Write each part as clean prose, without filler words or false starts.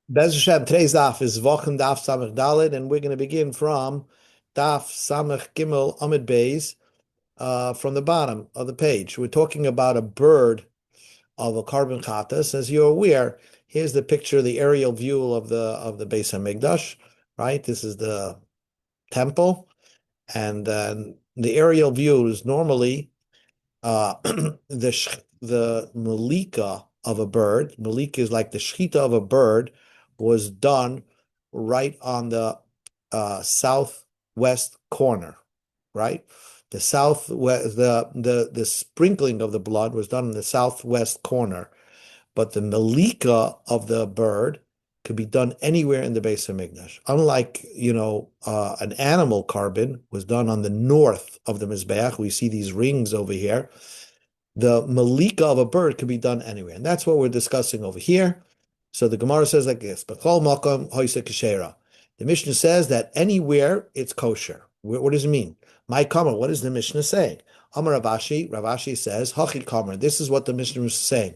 Bez Hashem, today's daf is Zevachim Daf Samech Daled, and we're going to begin from Daf Samech Gimel Amid Beis, from the bottom of the page. We're talking about a bird of a carbon chatas. As you're aware, here's the picture, the aerial view of the Beis Hamikdash, right? This is the temple, and the aerial view is normally the malika of a bird. Malika is like the shechita of a bird, was done right on the southwest corner, right? The southwest, the sprinkling of the blood was done in the southwest corner, but the malika of the bird could be done anywhere in the Beis Hamikdash. Unlike, an animal carbon was done on the north of the Mizbeach. We see these rings over here. The malika of a bird can be done anywhere. And that's what we're discussing over here. So the Gemara says like this, B'chol makom hoise kashera. The Mishnah says that anywhere it's kosher. What does it mean? My comment, what is the Mishnah saying? Amar Ravashi says, Hachi Kamer. This is what the Mishnah is saying.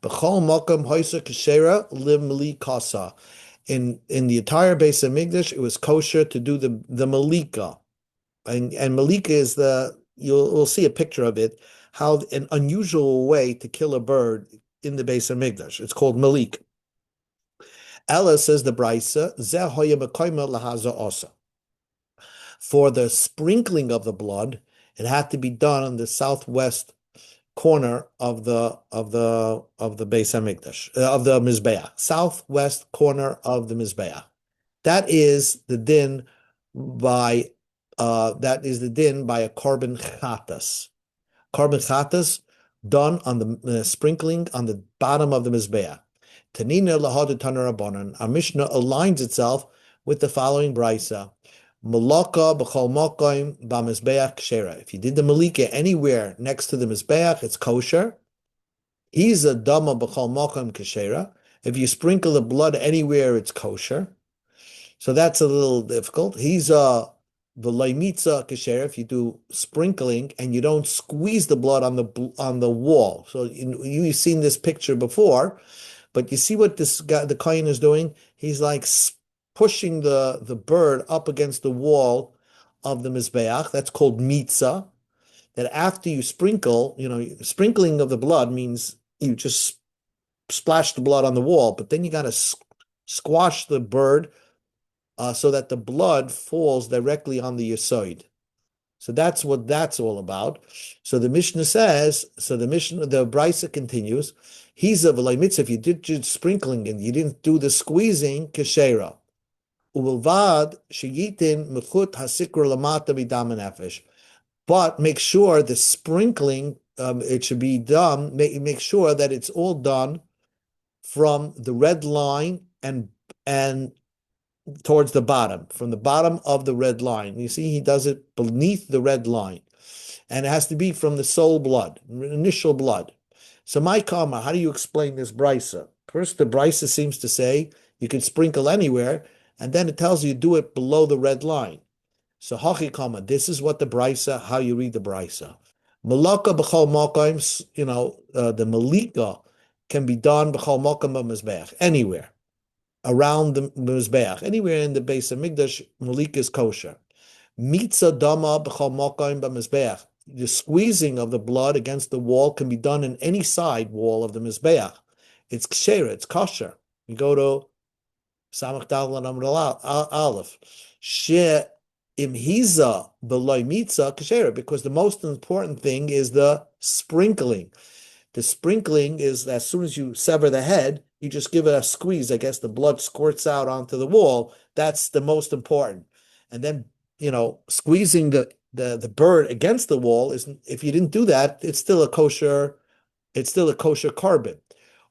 B'chol makom hoise kashera limli kasa. In the entire Beis Hamikdash, it was kosher to do the malika. And malika is we'll see a picture of it, how an unusual way to kill a bird in the Beis Hamikdash. It's called malik. Ella says the Brisa, Zeh hoya mekoyma lahaza osa. For the sprinkling of the blood, it had to be done on the southwest corner of the Beis Hamikdash, of the Mizbeach, southwest corner of the Mizbeach. That is the din by a carbon chatas. Carbon chatas done on the sprinkling on the bottom of the mizbeach. Tanina lahadu tanarabanan. Our Mishnah aligns itself with the following brisa: Malaka b'chol makom b'mizbeach kshera. If you did the malika anywhere next to the mizbeach, it's kosher. He's a dama b'chol makom kshera. If you sprinkle the blood anywhere, it's kosher. So that's a little difficult. He's a the laimitza kasher, if you do sprinkling and you don't squeeze the blood on the wall. So you've seen this picture before, but you see what this guy, the kohen, is doing? He's like pushing the bird up against the wall of the mizbeach. That's called mitza. That after you sprinkle, sprinkling of the blood means you just splash the blood on the wall, but then you got to squash the bird so that the blood falls directly on the yesod. So that's what that's all about. So the Mishnah says, the Brisa continues, he's a v'lay mitzvah, if you did just sprinkling and you didn't do the squeezing, keshera. Uvilvad sheyitin mechut hasikr lamata b'dam nefesh. But make sure the sprinkling, it should be done, make sure that it's all done from the red line and towards the bottom, from the bottom of the red line. You see, he does it beneath the red line. And it has to be from the soul blood, initial blood. So my karma, how do you explain this brisa? First, the brisa seems to say you can sprinkle anywhere, and then it tells you do it below the red line. So hachi karma, this is what the brisa, how you read the brisa. Malaka b'chol makom, the malika can be done b'chol makom b'mizbeach, anywhere around the mizbeach, anywhere in the Beis Hamikdash, malik is kosher. Mitza dama b'chol makom b'mizbeach. The squeezing of the blood against the wall can be done in any side wall of the mizbeach. It's kshera, it's kosher. You go to Samach Dal Amr Aleph. She imhiza b'loy mitza kshera, because the most important thing is the sprinkling. The sprinkling is as soon as you sever the head, you just give it a squeeze. I guess the blood squirts out onto the wall. That's the most important. And then, squeezing the bird against the wall is, if you didn't do that, it's still a kosher carbon.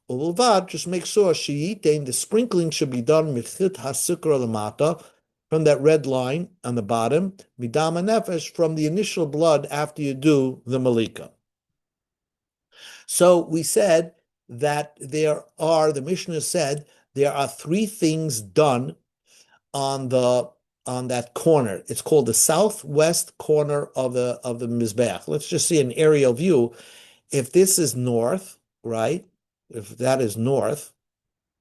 Ulvad, just make sure the sprinkling should be done mitzit hasukra lamata, from that red line on the bottom, midama nefesh, from the initial blood after you do the malika. So we said that the Mishnah said there are three things done on that corner. It's called the southwest corner of the Mizbeach. Let's just see an aerial view. If this is north, right? If that is north,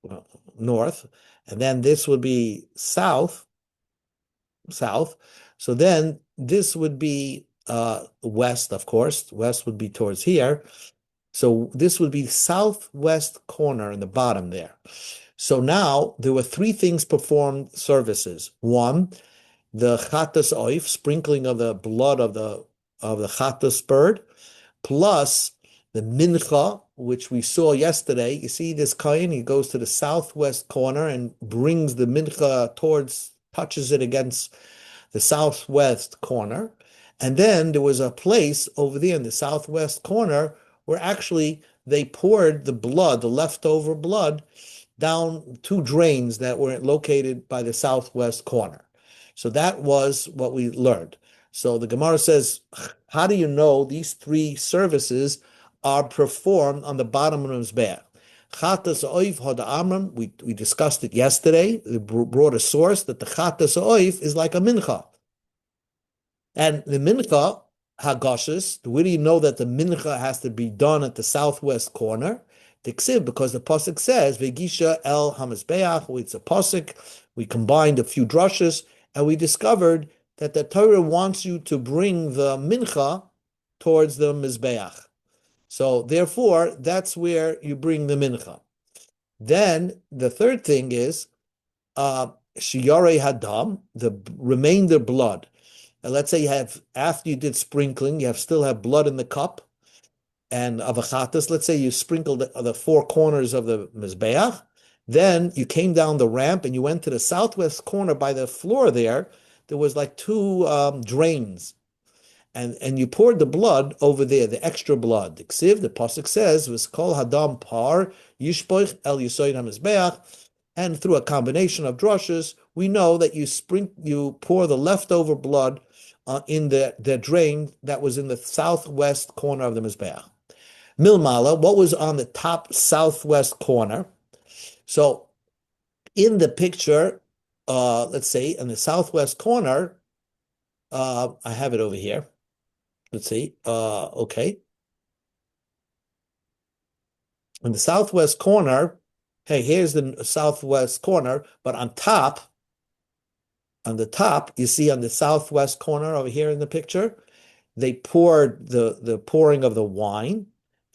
well, north, and then this would be south. So then this would be west, of course. West would be towards here. So this would be southwest corner in the bottom there. So now there were three things performed services. One, the chatas oif, sprinkling of the blood of the chatas bird, plus the mincha, which we saw yesterday. You see this kohen, he goes to the southwest corner and brings the mincha touches it against the southwest corner. And then there was a place over there in the southwest corner where actually they poured the blood, the leftover blood, down two drains that were located by the southwest corner. So that was what we learned. So the Gemara says, how do you know these three services are performed on the bottom of the Mizbeach? Chatas oif hada amram, we discussed it yesterday. We brought a source that the chatas oif is like a mincha. And the mincha, hagashis, where do you know that the mincha has to be done at the southwest corner? Tiksiv, because the pasuk says, Vegisha el hamizbeach, it's a pasuk. We combined a few drushes, and we discovered that the Torah wants you to bring the mincha towards the mizbeach. So therefore, that's where you bring the mincha. Then the third thing is shiyarei hadam, the remainder blood. And let's say you have, after you did sprinkling, you still have blood in the cup and of achatas. Let's say you sprinkled the four corners of the mizbeach. Then you came down the ramp and you went to the southwest corner by the floor there. There was like two drains. And you poured the blood over there, the extra blood. The ksiv, the pasuk says, was kol hadam par yishpoich el yisoid hamizbeach. And through a combination of drushes, we know that you pour the leftover blood in the drain that was in the southwest corner of the mizbeach. Milmala, what was on the top southwest corner? So in the picture, let's say in the southwest corner, I have it over here. Let's see. Okay. In the southwest corner, hey, here's the southwest corner, but on the top, you see on the southwest corner over here in the picture, they poured the pouring of the wine.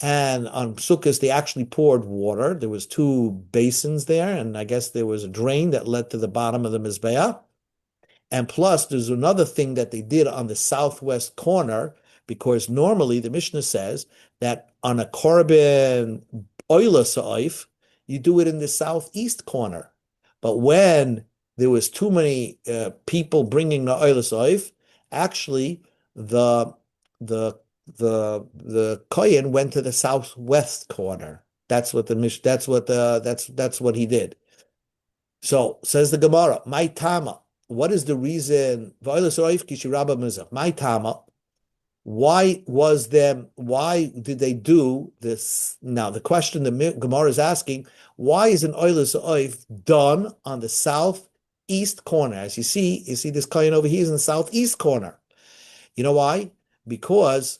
And on Sukkot, they actually poured water. There was two basins there, and I guess there was a drain that led to the bottom of the Mizbeah. And plus, there's another thing that they did on the southwest corner, because normally the Mishnah says that on a korban oila sa'if, you do it in the southeast corner. But when there was too many people bringing the oila sa'if, actually the kohen went to the southwest corner. That's what that's what he did. So says the Gemara, my tama. What is the reason? My tama. Why did they do this? Now, the question the Gemara is asking, why is an oilus oif done on the southeast corner? As you see this kohen over here is in the southeast corner. You know why? Because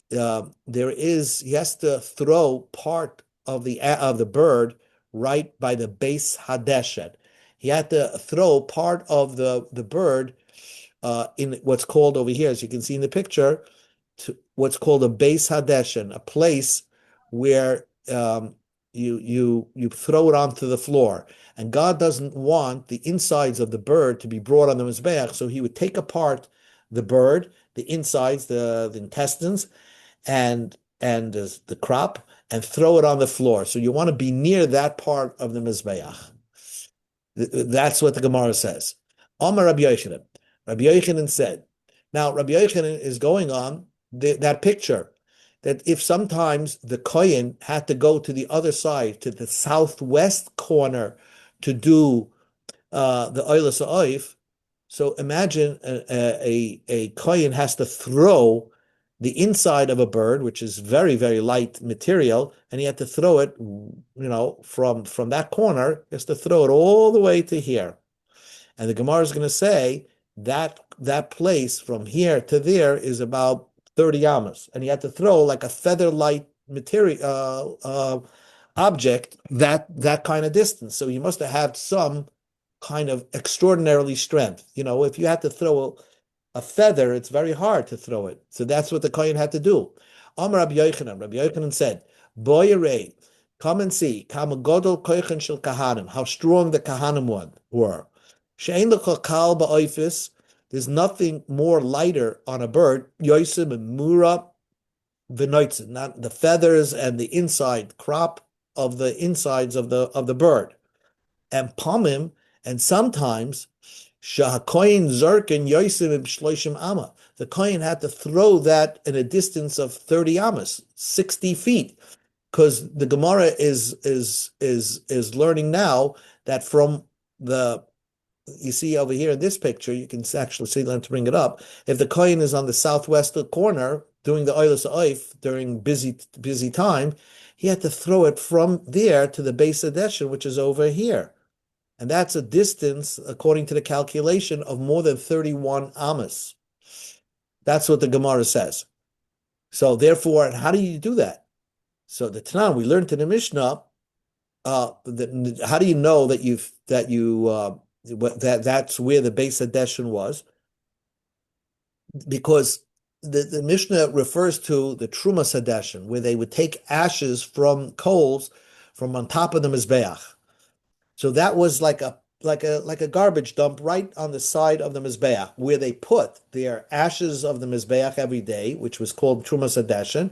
he has to throw part of the bird right by the base hadeshet. He had to throw part of the bird in what's called over here, as you can see in the picture, to what's called a base hadeshen, a place where you throw it onto the floor. And God doesn't want the insides of the bird to be brought on the mizbeach, so he would take apart the bird, the insides, the intestines, and the crop, and throw it on the floor. So you want to be near that part of the mizbeach. That's what the Gemara says. Amar Rabbi Yochanan. Rabbi Yochanan said. Now Rabbi Yochanan is going on that picture that if sometimes the kohen had to go to the other side, to the southwest corner, to do the oilus ha'oif. So imagine a kohen has to throw the inside of a bird, which is very, very light material, and he had to throw it, from that corner, he has to throw it all the way to here. And the Gemara is going to say that place from here to there is about 30 amas, and he had to throw like a feather light material, object that kind of distance. So he must have had some kind of extraordinarily strength. If you had to throw a feather, it's very hard to throw it. So that's what the Kohen had to do. Amar Rabbi Yochanan. Rabbi Yochanan said, Boyerei, come and see, Kama Godol Kochen Shel Kahanim, how strong the Kahanim were. She'ein lecha kal ba'oifis, there's nothing more lighter on a bird, Yosim and Mura v'noitzin, not the feathers and the inside crop of the insides of the bird. And pomim, and sometimes Shahakoyin Zerkin Yosim Shloishim Amma. The Kohen had to throw that in a distance of 30 amas, 60 feet, because the Gemara is learning now that from you see over here in this picture, you can actually see, let to bring it up. If the Kohen is on the southwest corner doing the Oilus Oif during busy time, he had to throw it from there to the base of Deshin, which is over here. And that's a distance, according to the calculation, of more than 31 amas. That's what the Gemara says. So therefore, how do you do that? So the Tanan, we learned in the Mishnah, how do you know that's where the base of Deshin was? Because the Mishnah refers to the Truma Sadeshin, where they would take ashes from coals from on top of the Mizbeach. So that was like a garbage dump right on the side of the Mizbeach, where they put their ashes of the Mizbeach every day, which was called Truma Sadeshin,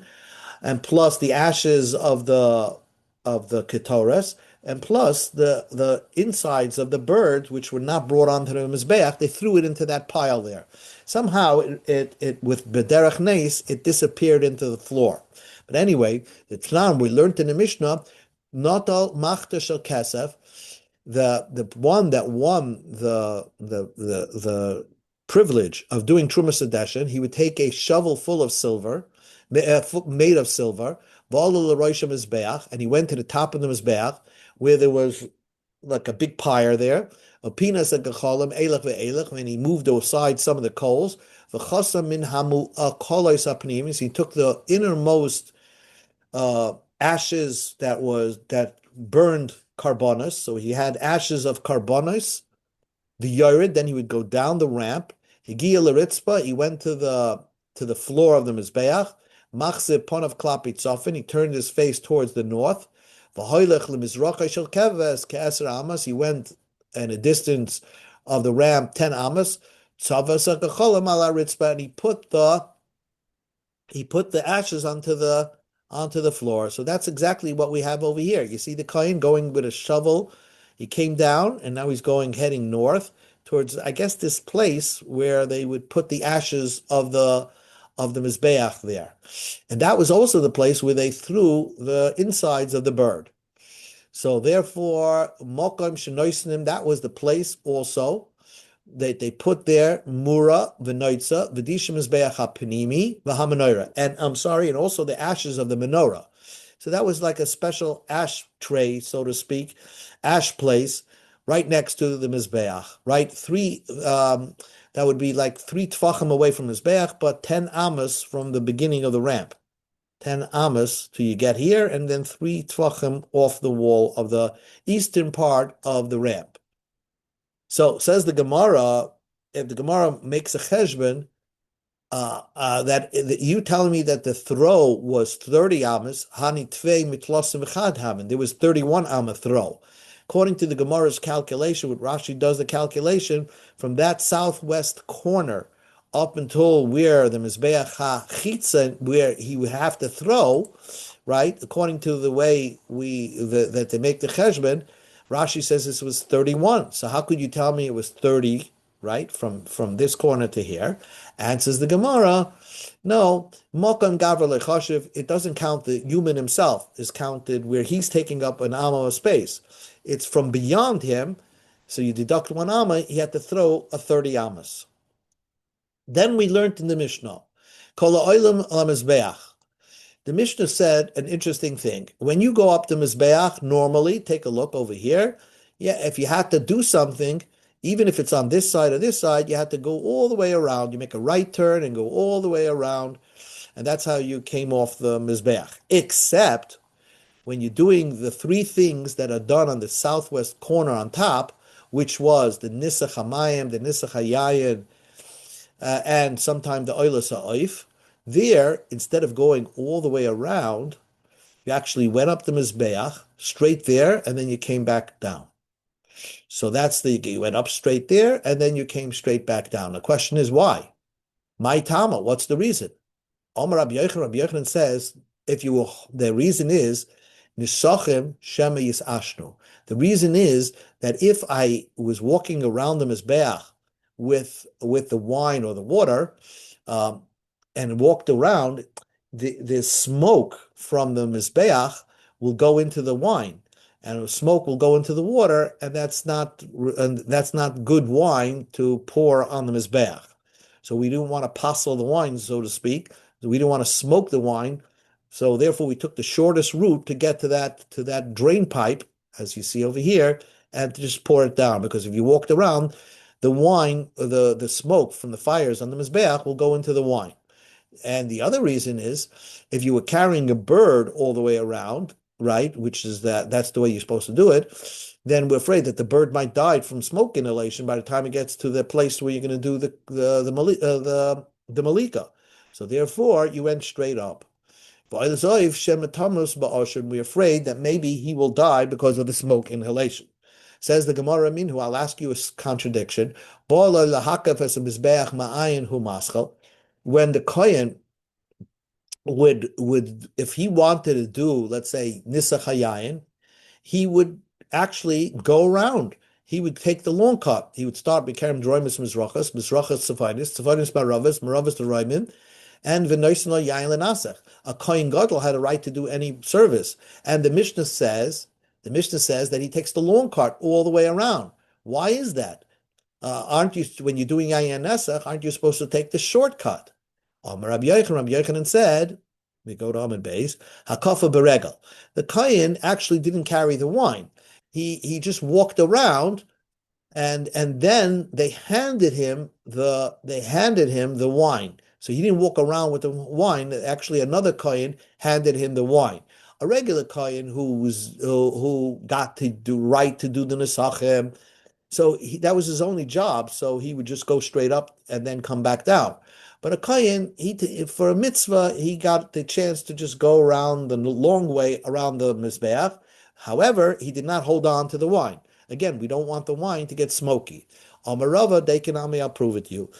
and plus the ashes of the Ketores, and plus the insides of the birds, which were not brought onto the Mizbeach, they threw it into that pile there. Somehow, it with Bederach Neis, it disappeared into the floor. But anyway, the Tnan, we learned in the Mishnah, Notal Machta Shel Kesef, the one that won the privilege of doing Truma Sadeshin, he would take a shovel full of silver, made of silver, and he went to the top of the Mizbeach, where there was like a big pyre there, and he moved aside some of the coals. So he took the innermost ashes that burned carbonos. So he had ashes of carbonos, the yored, then he would go down the ramp. He went to the floor of the Mizbeach. Machze ponav klapi tzofin, he turned his face towards the north. He went in a distance of the ramp 10 amas. And he put the ashes onto the floor. So that's exactly what we have over here. You see the Kohen going with a shovel. He came down, and now he's heading north towards, I guess, this place where they would put the ashes of the Mizbeach there. And that was also the place where they threw the insides of the bird. So therefore, Mokom Shenoisnim, that was the place also that they put there Mura, V'noitza, V'disha Mizbeach HaPanimi, V'hamanoira. And and also the ashes of the menorah. So that was like a special ash tray, so to speak, ash place right next to the Mizbeach, right? That would be like 3 tfachim away from Mizbeach, but 10 amas from the beginning of the ramp. 10 amas till you get here, and then 3 tfachim off the wall of the eastern part of the ramp. So says the Gemara, if the Gemara makes a cheshbon, that you telling me that the throw was 30 amas, hani tvei mitlosim echad hamen, there was 31 amma throw. According to the Gemara's calculation, what Rashi does the calculation, from that southwest corner up until where the Mizbeach HaChitza, where he would have to throw, right? According to the way that they make the cheshbon, Rashi says this was 31. So how could you tell me it was 30, right? From this corner to here? Answers the Gemara, no, Mokam Gavra Lechoshev, it doesn't count the human himself, is counted where he's taking up an amma of space. It's from beyond him, so you deduct 1 amma, he had to throw a 30 amas. Then we learned in the Mishnah, Kol ha'olam lamizbeach. The Mishnah said an interesting thing. When you go up to Mizbeach, normally, take a look over here, if you had to do something, even if it's on this side or this side, you had to go all the way around. You make a right turn and go all the way around, and that's how you came off the Mizbeach. Except when you're doing the three things that are done on the southwest corner on top, which was the Nisach HaMayim, the Nisach HaYayin, and sometimes the Oilas HaOif, there, instead of going all the way around, you actually went up the Mizbeach, straight there, and then you came back down. So you went up straight there, and then you came straight back down. The question is why? My Tama, what's the reason? Omar Rabbi Yochanan says, the reason is, Nisachim Shema Yisashnu. The reason is that if I was walking around the Mizbeach with the wine or the water, and walked around, the smoke from the Mizbeach will go into the wine, and the smoke will go into the water, and that's not good wine to pour on the Mizbeach. So we didn't want to passel the wine, so to speak. We didn't want to smoke the wine. So therefore, we took the shortest route to get to that drain pipe, as you see over here, and to just pour it down. Because if you walked around, the wine, the smoke from the fires on the Mizbeach will go into the wine. And the other reason is, if you were carrying a bird all the way around, right, which is that's the way you're supposed to do it, then we're afraid that the bird might die from smoke inhalation by the time it gets to the place where you're going to do the malika. So therefore, you went straight up. We're afraid that maybe he will die because of the smoke inhalation. Says the Gemara Minhu, I'll ask you a contradiction. When the Kohen would if he wanted to do, let's say, Nisach HaYayin, he would actually go around. He would take the long cut. He would start B'kerem Droimus Mizrachas Tzafainis Maravas Deroimim, and V'noisen Lo Yayin L'Nasech. A Kohen Gadol had a right to do any service, and the Mishnah says that he takes the long cart all the way around. Why is that? Aren't you, when you're doing Yayin Nesach, aren't you supposed to take the shortcut? Rabbi Yochanan said, we go to Amid Beis, Hakafa Beregel. The Kohen actually didn't carry the wine. He just walked around, and then they handed him the wine. So he didn't walk around with the wine. Actually, another Kohen handed him the wine. A regular Kohen who got to do the Nesachim, so that was his only job. So he would just go straight up and then come back down. But a Kohen, for a mitzvah, he got the chance to just go around the long way around the Mizbeach. However, he did not hold on to the wine. Again, we don't want the wine to get smoky. Amarava, Dekinami, I'll prove it to you,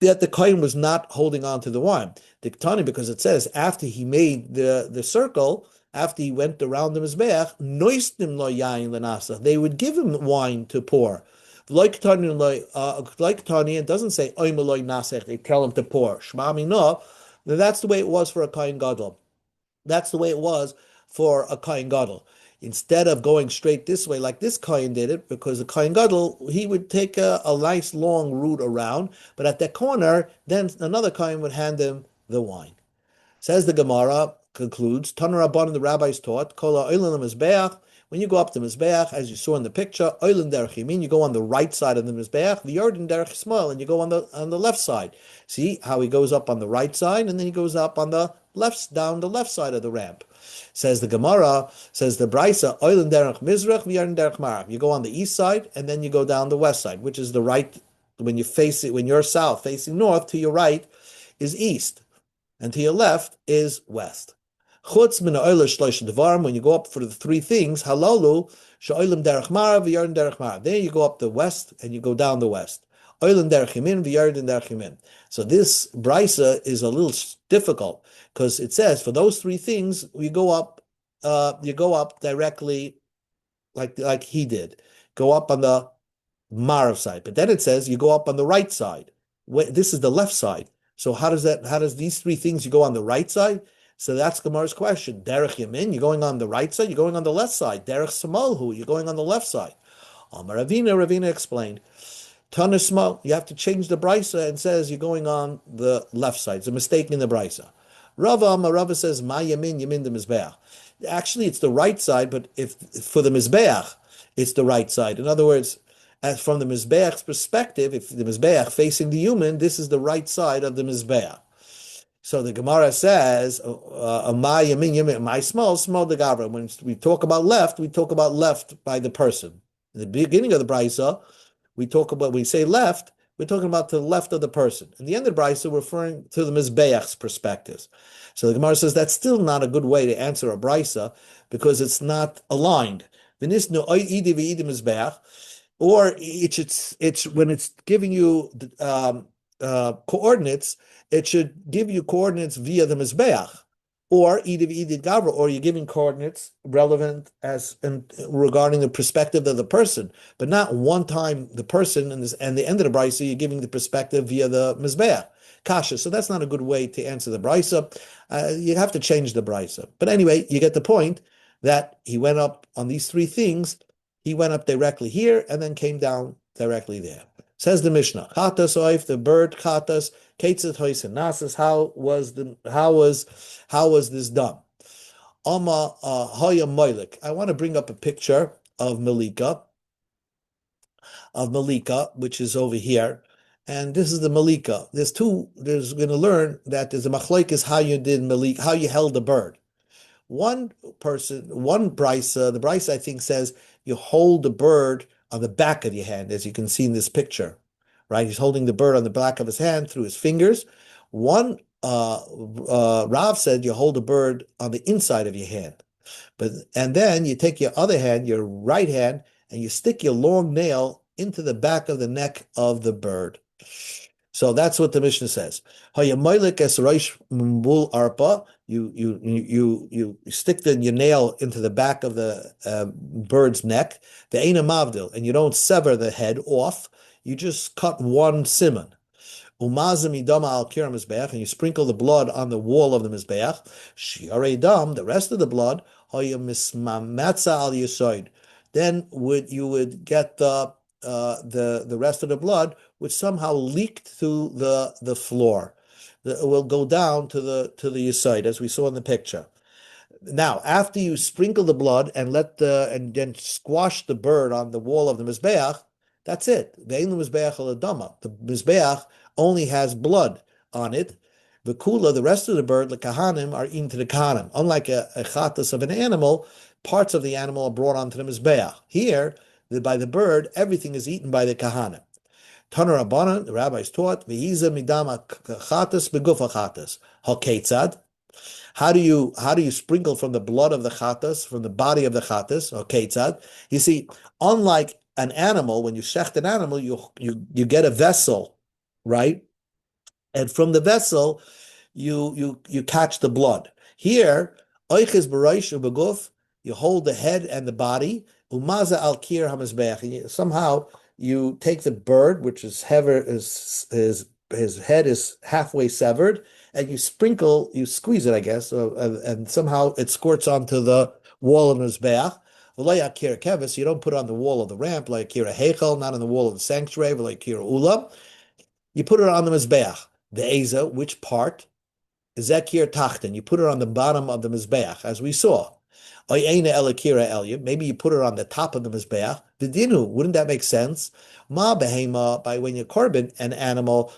that the Kohen was not holding on to the wine. Diktani, because it says after he made the circle, after he went around the Mizbeach, noistim lo yain lenasa, they would give him wine to pour. Like Tani, it doesn't say oimeloy nasech, they tell him to pour. Shmami no, that's the way it was for a Kohen Gadol. That's the way it was for a Kohen Gadol. Instead of going straight this way, like this Kohen did it, because the Kohen Gadol, he would take a nice long route around, but at that corner, then another Kohen would hand him the wine. Says the Gemara, concludes, Taner Rabban, the rabbis taught, Kol ha'olim Mizbeach, when you go up the Mizbeach, as you saw in the picture, Oilim derech yamin, you go on the right side of the Mizbeach, the Yarden derech Shmal, and you go on the left side. See how he goes up on the right side, and then he goes up on the down the left side of the ramp. Says the Gemara, says the Brisa, Oilim derech Mizrach, Yarden derech Marav. You go on the east side, and then you go down the west side, which is the right, when you're south, facing north, to your right is east, and to your left is west. Chutz min ha'olah shlosh devarim, when you go up for the three things, halalu she'olim derech marav v'yarden derech marav. Then you go up the west and you go down the west. Olim derech yamin v'yarden derech yamin. So this brisa is a little difficult because it says for those three things you go up directly like he did, go up on the marav side. But then it says you go up on the right side. This is the left side. So how does these three things, you go on the right side? So that's Gemara's question. Derech Yamin, you're going on the right side, you're going on the left side. Derech Samalhu, you're going on the left side. Amar Ravina explained. Tana Smal, you have to change the brisa and says you're going on the left side. It's a mistake in the brisa. Rava says, Ma Yamin the Mizbeach. Actually, it's the right side, but if for the Mizbeach, it's the right side. In other words, as from the Mizbeach's perspective, if the Mizbeach facing the human, this is the right side of the Mizbeach. So the Gemara says, "My yamin yamin, my small the gavra." When we talk about left, we talk about left by the person. In the beginning of the brisa, we say left, we're talking about to the left of the person. In the end of the brisa, we're referring to the mizbeach's perspectives. So the Gemara says that's still not a good way to answer a brisa because it's not aligned. Or it's when it's giving you coordinates, it should give you coordinates via the mizbeach, or idid gavra, or you're giving coordinates relevant regarding the perspective of the person, but not one time the person and the end of the brisa you're giving the perspective via the mizbeach. Kasha. So that's not a good way to answer the brisa. You have to change the brisa. But anyway, you get the point that he went up on these three things. He went up directly here and then came down directly there. Says the Mishnah, Chatas oif, the bird chatas, ketzet hoisen nasas. How was this done? Ama hoya moilik. I want to bring up a picture of Malika, which is over here. And this is the Malika. There's going to learn that there's a machlokes how you did Malika, how you held the bird. One brisa, the brisa I think says you hold the bird on the back of your hand, as you can see in this picture, right? He's holding the bird on the back of his hand through his fingers. One Rav said you hold the bird on the inside of your hand, and then you take your other hand, your right hand, and you stick your long nail into the back of the neck of the bird. So that's what the Mishnah says. You stick your nail into the back of the bird's neck, the Eina Mavdil, and you don't sever the head off. You just cut one simon. Umazim idama al kira mizbeach, and you sprinkle the blood on the wall of the mizbeach. Shiarei dam, the rest of the blood, hoya mismamatza al yisoid. Then you would get the rest of the blood, which somehow leaked through the floor. It will go down to the yisoid, as we saw in the picture. Now, after you sprinkle the blood and and then squash the bird on the wall of the mizbeach, that's it. The mizbeach only has blood on it. The kula, the rest of the bird, the kahanim, are eaten to the kahanim. Unlike a chatas of an animal, parts of the animal are brought onto the mizbeach. Here, by the bird, everything is eaten by the kahanim. Taner Rabbanan, the rabbis taught, v'hiza midama chatas begufa chatas. Haketzad. How do you sprinkle from the blood of the chatas, from the body of the chatas, or ketzad? You see, unlike an animal, when you shecht an animal, you get a vessel, right? And from the vessel, you catch the blood. Here, oiches b'roish u'beguf, you hold the head and the body. Umaza al kir hamizbeach. Somehow you take the bird, which is his head is halfway severed, and you squeeze it, I guess, and somehow it squirts onto the wall of the mizbeach. You don't put it on the wall of the ramp, like kira heichel, not on the wall of the sanctuary, but like kira ulam. You put it on the mizbeach. The eza, which part? Zekir tachten. You put it on the bottom of the mizbeach, as we saw. Maybe you put it on the top of the mizbeach. The dinu, wouldn't that make sense? Ma behema, by when you korban an animal,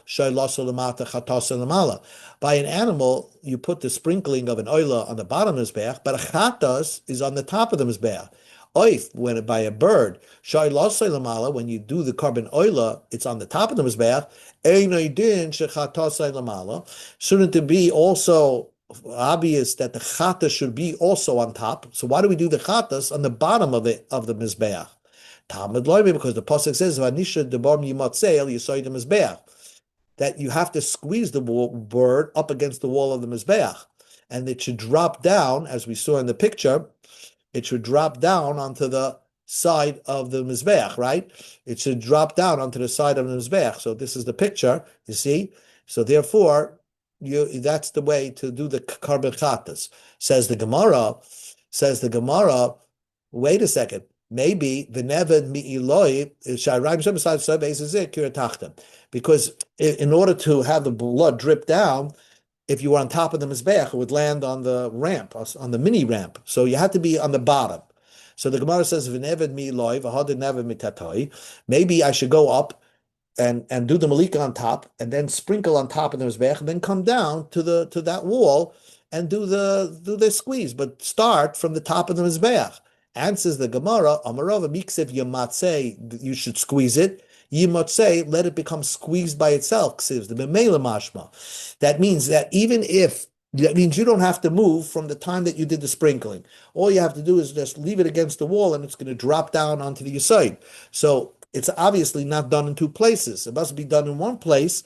by an animal, you put the sprinkling of an oila on the bottom of the mizbeach, but a chatas is on the top of the mizbeach. Oif, when by a bird, when you do the korban oila, it's on the top of the mizbeach. Shouldn't it be also obvious that the chata should be also on top? So why do we do the chatas on the bottom of the mizbeach? Talmud Bavli, because the pasuk says that you have to squeeze the bird up against the wall of the mizbeach, and it should drop down, as we saw in the picture. It should drop down onto the side of the mizbeach, right? It should drop down onto the side of the mizbeach. So this is the picture, you see. So therefore, that's the way to do the korban chatas. Says the Gemara. Wait a second. Maybe the neved mi'iloi because in order to have the blood drip down, if you were on top of the mizbeach, it would land on the ramp, on the mini ramp. So you had to be on the bottom. So the Gemara says, maybe I should go up and do the malika on top, and then sprinkle on top of the mizbeach, and then come down to that wall and do the squeeze, but start from the top of the mizbeach. Answers the Gemara, Amarava Miksiv Yamatzeh, you should squeeze it. Yimatzeh, let it become squeezed by itself. Ksiv, the Bemela Mashma. That means that that means you don't have to move from the time that you did the sprinkling. All you have to do is just leave it against the wall, and it's going to drop down onto the side. So it's obviously not done in two places. It must be done in one place.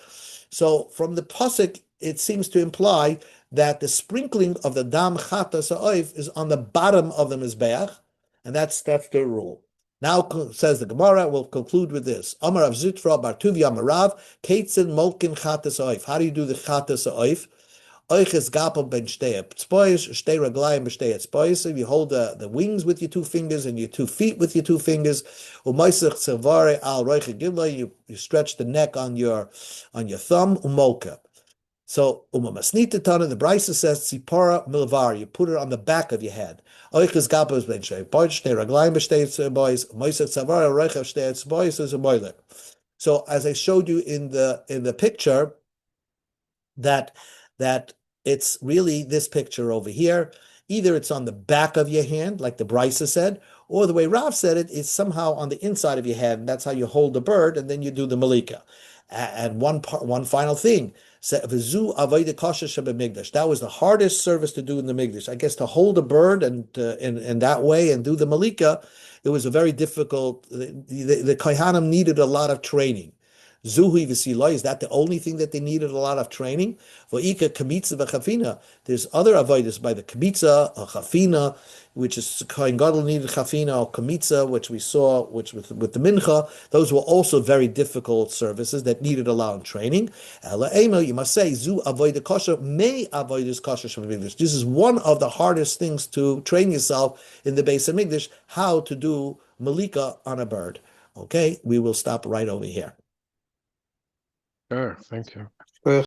So from the pasuk, it seems to imply that the sprinkling of the dam chatas ha'oif is on the bottom of the mizbeach, and that's the rule. Now says the Gemara. We'll conclude with this. Amar Rav Zitra bar Tuvi Amarav Keitzin Molkin chatas ha'oif. How do you do the chatas ha'oif? Oiches gapel ben shtei tzpois, shtei raglayim b'shtei tzpois. So you hold the wings with your two fingers and your 2 feet with your 2 fingers. Umaisach tzavare al roiche gimla. You stretch the neck on your thumb. Umolka. So umamasnita tana. The Brisa says tzipora milvar. You put it on the back of your head. Oiches gapel ben shtei tzpois, shtei raglayim b'shtei tzpois. Umaisach tzavare al roiche b'shtei tzpois is a moiler. So as I showed you in the picture, that it's really this picture over here. Either it's on the back of your hand, like the Brisa said, or the way Rav said it is somehow on the inside of your hand. And that's how you hold the bird, and then you do the malika. And one final thing. That was the hardest service to do in the Migdash. I guess to hold a bird and in that way and do the malika, it was a very difficult. The Kohanim needed a lot of training. Zuhui v'siloi, is that the only thing that they needed a lot of training? V'ika kamitza v'chafina. There's other avodas by the kamitza or chafina, which is Kohen Gadol needed chafina or kamitza, which we saw, which with the mincha. Those were also very difficult services that needed a lot of training. Ela ema, you must say zu avodah kosher may avodas kosher shemigdash. This is one of the hardest things to train yourself in the base of Migdash, how to do malika on a bird. Okay, we will stop right over here. Sure, thank you.